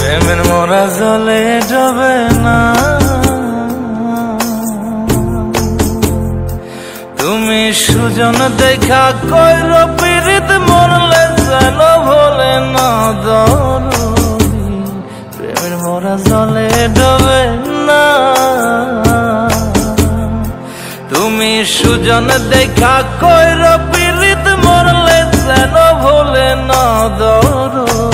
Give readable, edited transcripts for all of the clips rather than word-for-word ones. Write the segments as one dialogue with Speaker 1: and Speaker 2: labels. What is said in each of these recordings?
Speaker 1: প্রেমের মরা জলে ডোবে না। তুমি সুজন দেখা কইর পীড়িত মরলে যেন ভোলে না দরদি। প্রেমের মরা জলে ডোবে না। তুমি সুজন দেখা কইর পীড়িত মরলে যেন ভোলে না দরদি।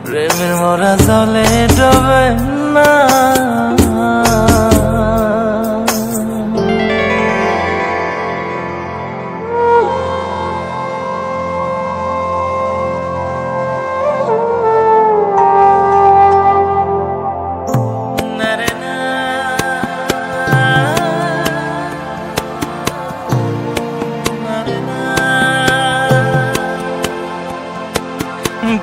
Speaker 1: প্রেমের মরা জলে ডোবে না।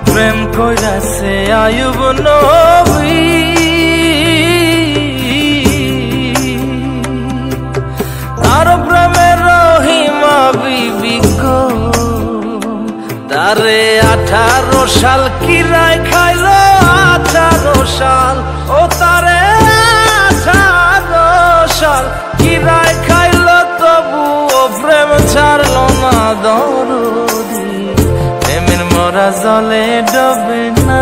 Speaker 1: প্রেম কইরাছে আয়ুব নবী, তার প্রেমের রহিমা বিবি গো। তারে 18 সাল কিরায় খাইল 18 সাল। ও তারে 18 সাল কিরায় খাইল তবু ও প্রেম ছাড়ল না দরদি। প্রেমের মরা জলে ডোবে না।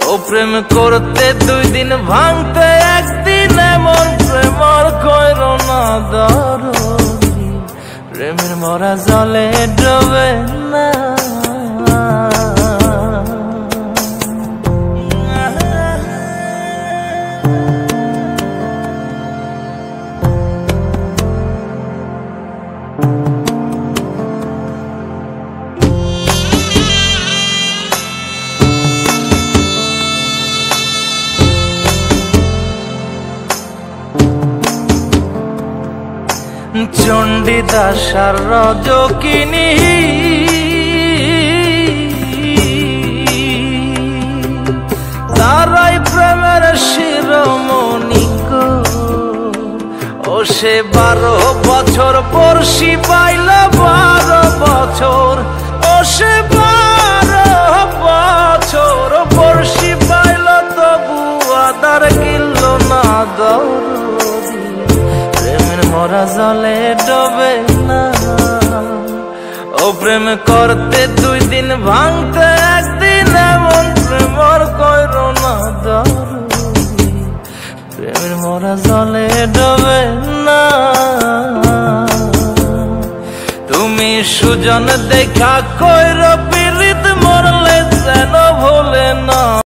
Speaker 1: ও প্রেম করতে 2 দিন ভাঙতে 1 দিন এমন প্রেম আর কইর না দরদি। প্রেমের মরা জলে ডোবে না। চণ্ডীদাস আর রজকিনী তারাই প্রেমের শিরোমণি গো। ও সে 12 বছর বর্ষি পাইল 12 বছর। ও সে 12 বছর বর্ষি পাইল তবু আদার কিনল না দরদি। প্রেমের মরা জলে ডোবে না। ও প্রেম করতে 2 দিন ভাঙতে 1 দিন এমন প্রেম আর কইর না দরদি। প্রেমের মরা জলে ডোবে না। তুমি সুজন দেখা কইর